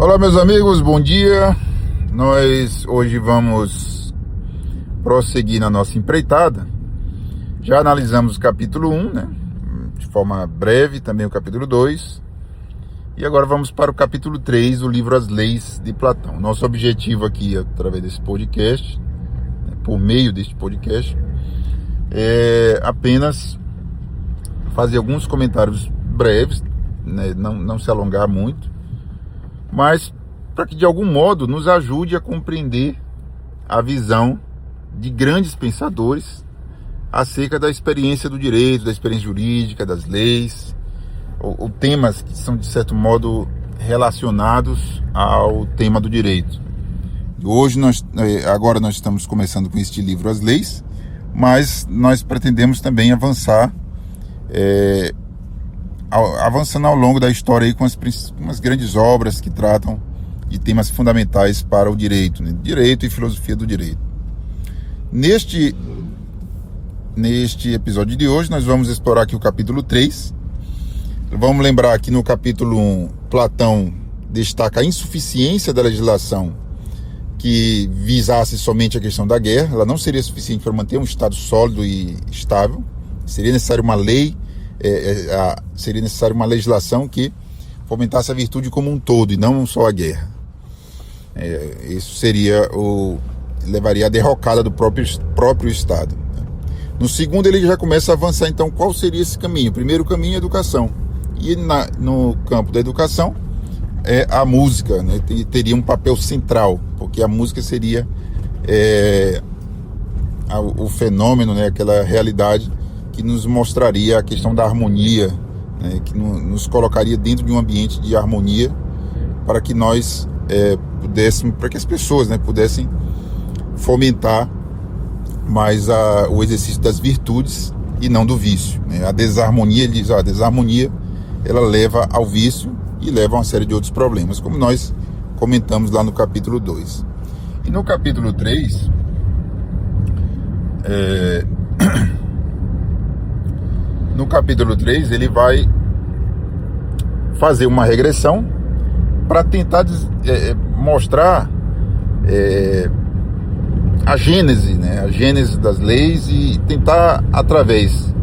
Olá, meus amigos, bom dia. Nós hoje vamos prosseguir na nossa empreitada. Já analisamos o capítulo 1, né? De forma breve, também o capítulo 2. E agora vamos para o capítulo 3, o livro As Leis de Platão. Nosso objetivo aqui, através desse podcast, por meio deste podcast, é apenas fazer alguns comentários breves, né? Não se alongar muito, mas para que de algum modo nos ajude a compreender a visão de grandes pensadores acerca da experiência do direito, da experiência jurídica, das leis, ou temas que são de certo modo relacionados ao tema do direito. Hoje agora nós estamos começando com este livro As Leis, mas nós pretendemos também avançando ao longo da história aí com umas grandes obras que tratam de temas fundamentais para o direito, né? Direito e filosofia do direito. Neste episódio de hoje nós vamos explorar aqui o capítulo 3. Vamos lembrar que no capítulo 1 Platão destaca a insuficiência da legislação que visasse somente a questão da guerra. Ela não seria suficiente para manter um Estado sólido e estável. Seria necessário uma lei, seria necessário uma legislação que fomentasse a virtude como um todo e não só a guerra. Isso levaria à derrocada do próprio Estado. No segundo ele já começa a avançar, então qual seria esse caminho? O primeiro caminho é a educação. E no campo da educação, a música, né, teria um papel central, porque a música seria o fenômeno, né, aquela realidade que nos mostraria a questão da harmonia, né, que nos colocaria dentro de um ambiente de harmonia para que nós para que as pessoas, né, pudessem fomentar mais o exercício das virtudes e não do vício, né? A desarmonia, ele diz, a desarmonia ela leva ao vício e leva a uma série de outros problemas, como nós comentamos lá no capítulo 2. E no capítulo 3, ele vai fazer uma regressão para tentar mostrar a gênese, né? A gênese das leis e tentar, através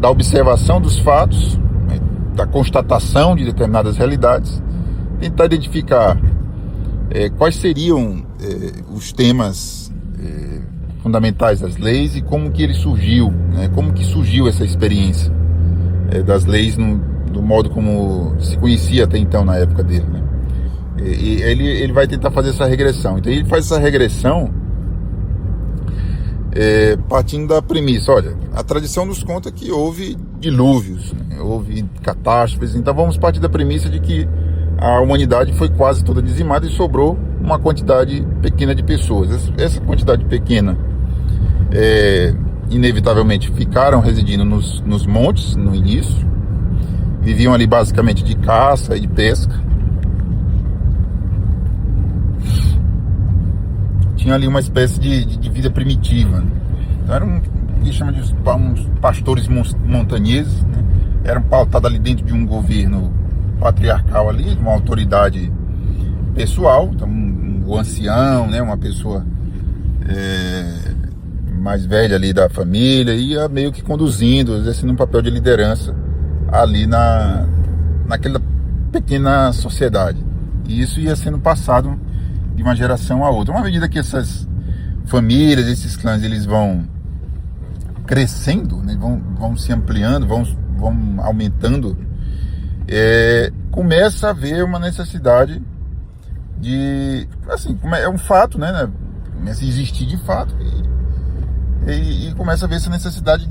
da observação dos fatos, né, da constatação de determinadas realidades, tentar identificar quais seriam os temas fundamentais das leis e como que ele surgiu, né? Como que surgiu essa experiência das leis do modo como se conhecia até então na época dele, né? E ele vai tentar fazer essa regressão. Então ele faz essa regressão partindo da premissa, olha, a tradição nos conta que houve dilúvios, né? Houve catástrofes, então vamos partir da premissa de que a humanidade foi quase toda dizimada e sobrou uma quantidade pequena de pessoas. Essa quantidade pequena inevitavelmente ficaram residindo nos montes no início, viviam ali basicamente de caça e de pesca. Tinha ali uma espécie de vida primitiva, né? Então eram que chama de uns pastores montanheses, né? Eram pautados ali dentro de um governo patriarcal ali, de uma autoridade pessoal, então um ancião, né? Uma pessoa mais velha ali da família, ia meio que conduzindo, exercendo um papel de liderança ali naquela pequena sociedade. E isso ia sendo passado de uma geração a outra. Uma medida que essas famílias, esses clãs, eles vão crescendo, né, vão se ampliando, vão aumentando, começa a haver uma necessidade de, assim, é um fato, né, começa a existir de fato e começa a haver essa necessidade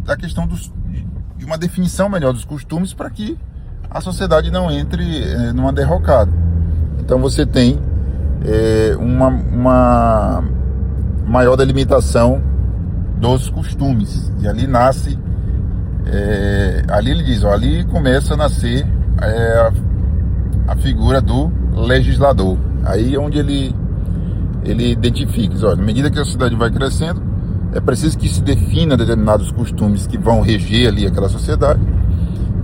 da questão de uma definição melhor dos costumes para que a sociedade não entre numa derrocada. Então você tem uma maior delimitação dos costumes. E ali nasce, ali ele diz, ali começa a nascer a figura do legislador. Aí é onde ele identifica, olha, à medida que a sociedade vai crescendo, é preciso que se defina determinados costumes que vão reger ali aquela sociedade.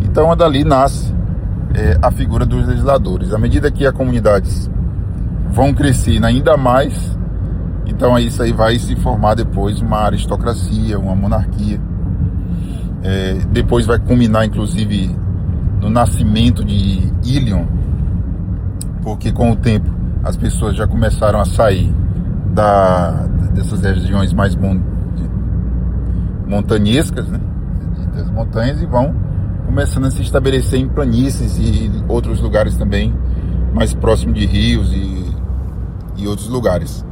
Então dali nasce a figura dos legisladores. À medida que as comunidades vão crescer ainda mais, então isso aí vai se formar depois uma aristocracia, uma monarquia. Depois vai culminar, inclusive, no nascimento de Ilion, porque com o tempo as pessoas já começaram a sair dessas regiões mais montanhescas, né, das montanhas, e vão começando a se estabelecer em planícies e outros lugares também mais próximos de rios e outros lugares.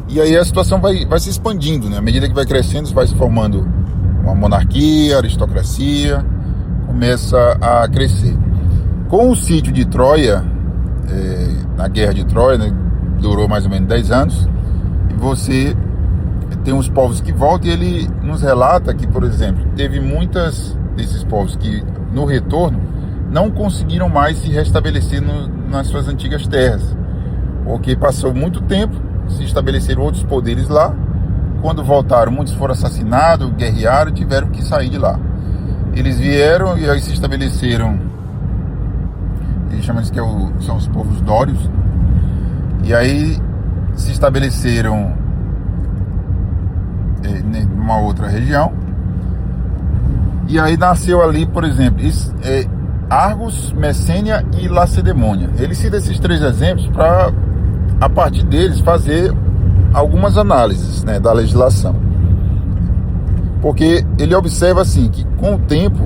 E aí a situação vai se expandindo, né? À medida que vai crescendo, vai se formando uma monarquia, aristocracia, começa a crescer. Com o sítio de Troia, na guerra de Troia, né, durou mais ou menos 10 anos, e você tem uns povos que voltam, e ele nos relata que, por exemplo, teve muitas desses povos que, no retorno, não conseguiram mais se restabelecer nas suas antigas terras, porque passou muito tempo, se estabeleceram outros poderes lá. Quando voltaram, muitos foram assassinados, guerrearam, tiveram que sair de lá. Eles vieram e aí se estabeleceram, eles chamam isso que são os povos dórios, e aí se estabeleceram numa outra região, e aí nasceu ali, por exemplo, Argos, Messênia e Lacedemônia. Ele cita esses 3 exemplos para, a partir deles, fazer algumas análises, né, da legislação. Porque ele observa assim que, com o tempo,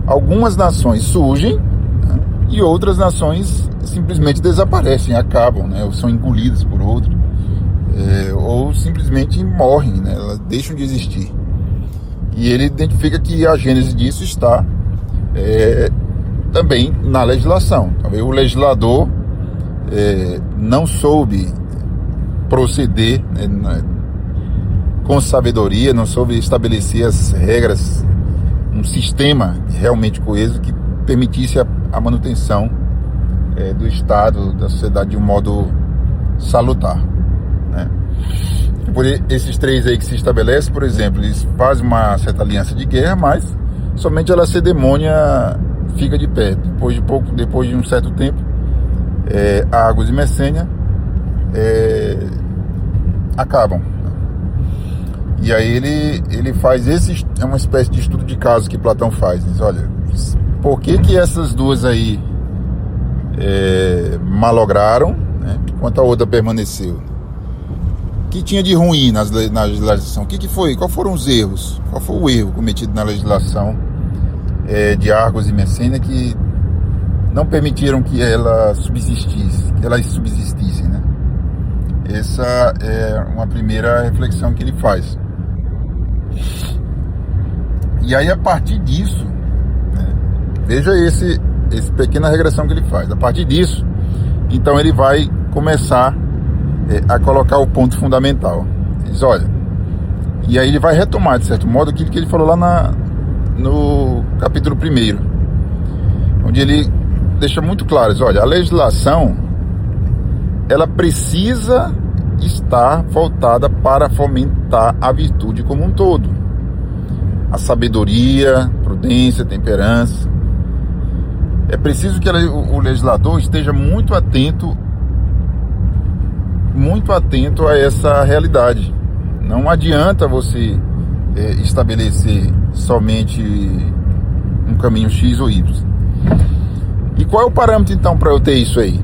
algumas nações surgem, né, e outras nações simplesmente desaparecem, acabam, né, ou são engolidas por outras, ou simplesmente morrem, né, elas deixam de existir. E ele identifica que a gênese disso está também na legislação. Talvez o legislador não soube proceder, né, com sabedoria, não soube estabelecer as regras, um sistema realmente coeso que permitisse a manutenção do Estado, da sociedade de um modo salutar, né? Por esses 3 aí que se estabelece, por exemplo, eles fazem uma certa aliança de guerra, mas somente a Lacedemônia fica de pé. Depois de um certo tempo, Argos e Messênia acabam. E aí ele faz é uma espécie de estudo de caso que Platão faz. Diz, olha, por que essas duas aí malograram, né, enquanto a outra permaneceu? O que tinha de ruim na legislação? O que foi? Qual foram os erros? Qual foi o erro cometido na legislação de Argos e Messênia que não permitiram que elas subsistissem, né? Essa é uma primeira reflexão que ele faz. E aí, a partir disso, né, veja essa pequena regressão que ele faz. A partir disso, então ele vai começar a colocar o ponto fundamental. Ele diz, olha, e aí ele vai retomar, de certo modo, aquilo que ele falou lá no capítulo 1º, onde ele deixa muito claro, diz, olha, a legislação, ela precisa estar voltada para fomentar a virtude como um todo. A sabedoria, prudência, temperança. É preciso que o legislador esteja muito atento a essa realidade. Não adianta você estabelecer somente um caminho X ou Y. E qual é o parâmetro então para eu ter isso aí?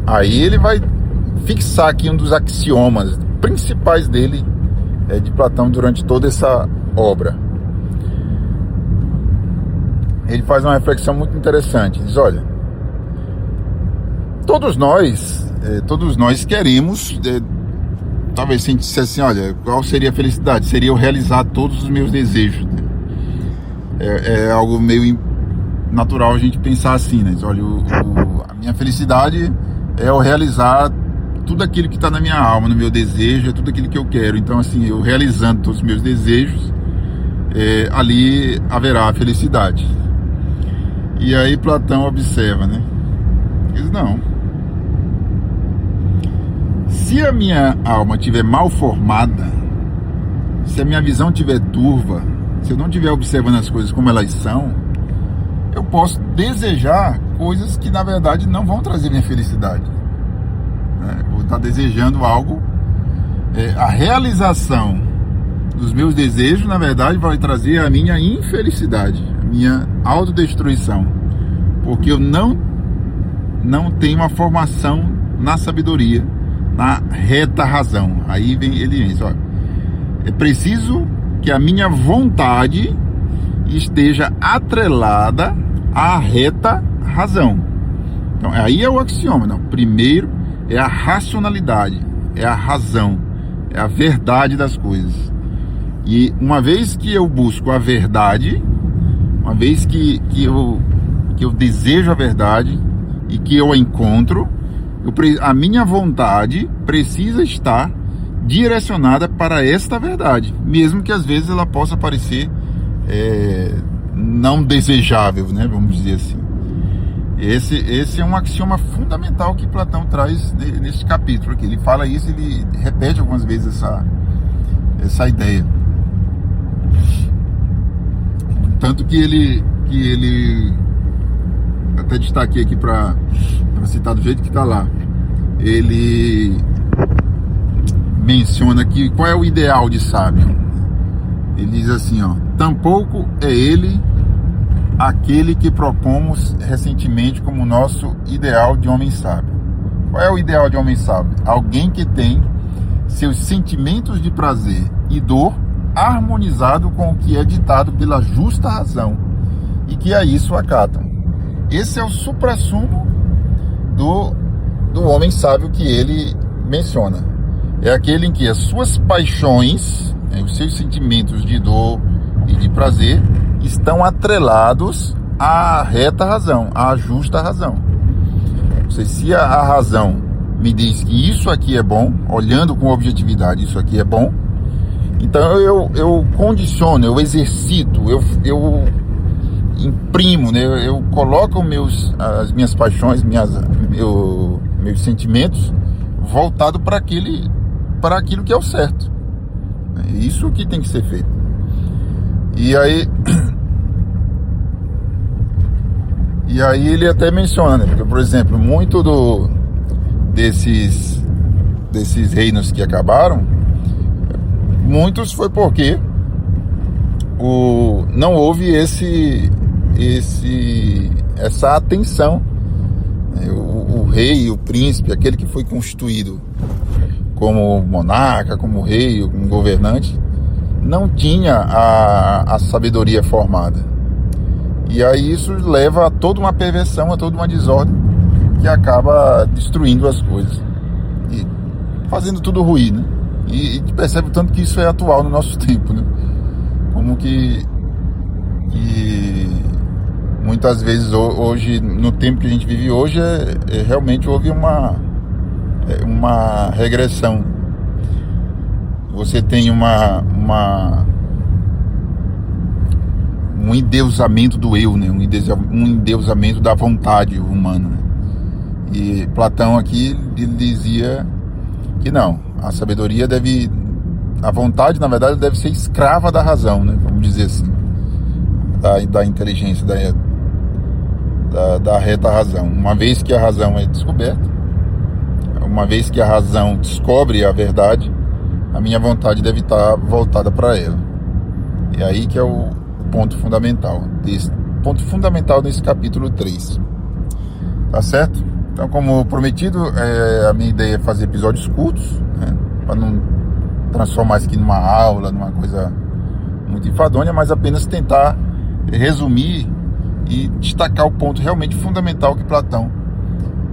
Aí ele vai fixar aqui um dos axiomas principais dele, de Platão, durante toda essa obra. Ele faz uma reflexão muito interessante. Diz, olha, todos nós queremos, talvez se a gente dissesse assim, olha, qual seria a felicidade? Seria eu realizar todos os meus desejos, né? É algo meio natural a gente pensar assim, né? Diz, olha, a minha felicidade é eu realizar tudo aquilo que está na minha alma, no meu desejo, é tudo aquilo que eu quero. Então, assim, eu realizando todos os meus desejos, ali haverá a felicidade. E aí Platão observa, né? Diz, não. Se a minha alma estiver mal formada, se a minha visão estiver turva, se eu não estiver observando as coisas como elas são, eu posso desejar coisas que na verdade não vão trazer minha felicidade, né? Vou estar desejando algo, a realização dos meus desejos na verdade vai trazer a minha infelicidade, a minha autodestruição, porque eu não tenho uma formação na sabedoria, na reta razão. Aí ele diz, olha, é preciso que a minha vontade esteja atrelada à reta razão. Então aí é o axioma, não. Primeiro é a racionalidade, é a razão, é a verdade das coisas. E uma vez que eu busco a verdade, uma vez que eu desejo a verdade e que eu a encontro, a minha vontade precisa estar direcionada para esta verdade, mesmo que às vezes ela possa parecer não desejável, né? Vamos dizer assim. Esse é um axioma fundamental que Platão traz nesse capítulo aqui. Ele fala isso, ele repete algumas vezes essa ideia. Tanto que ele até destaquei aqui para citar do jeito que está lá. Ele menciona aqui qual é o ideal de sábio. Ele diz assim, ó: tampouco é ele aquele que propomos recentemente como nosso ideal de homem sábio. Qual é o ideal de homem sábio? Alguém que tem seus sentimentos de prazer e dor harmonizado com o que é ditado pela justa razão e que a isso acatam. Esse é o suprassumo do homem sábio que ele menciona. É aquele em que as suas paixões, os seus sentimentos de dor e de prazer estão atrelados à reta razão, à justa razão. Ou seja, se a razão me diz que isso aqui é bom, olhando com objetividade, isso aqui é bom, então eu condiciono, eu exercito, eu imprimo, né? Eu coloco as minhas paixões, meus sentimentos voltado para aquilo que é o certo. É isso que tem que ser feito. E aí ele até menciona, né? Porque, por exemplo, muito desses reinos que acabaram, muitos foi porque não houve essa atenção. O rei, o príncipe, aquele que foi constituído como monarca, como rei, como governante, não tinha a sabedoria formada. E aí isso leva a toda uma perversão, a toda uma desordem que acaba destruindo as coisas e fazendo tudo ruim, né? E percebe tanto que isso é atual no nosso tempo, né? Como que muitas vezes hoje, no tempo que a gente vive hoje, realmente houve uma regressão. Você tem um endeusamento do eu, né? Um endeusamento da vontade humana, né? E Platão aqui ele dizia que não, a vontade na verdade deve ser escrava da razão, né? Vamos dizer assim, da inteligência, da reta razão. Uma vez que a razão é descoberta, uma vez que a razão descobre a verdade, a minha vontade deve estar voltada para ela. E aí que é o ponto fundamental nesse capítulo 3. Tá certo? Então, como prometido, a minha ideia é fazer episódios curtos, né? Para não transformar isso aqui numa aula, numa coisa muito enfadonha, mas apenas tentar resumir e destacar o ponto realmente fundamental que Platão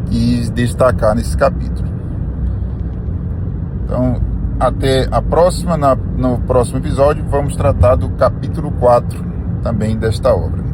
quis destacar nesse capítulo. Então, até a próxima. No próximo episódio vamos tratar do capítulo 4 também desta obra.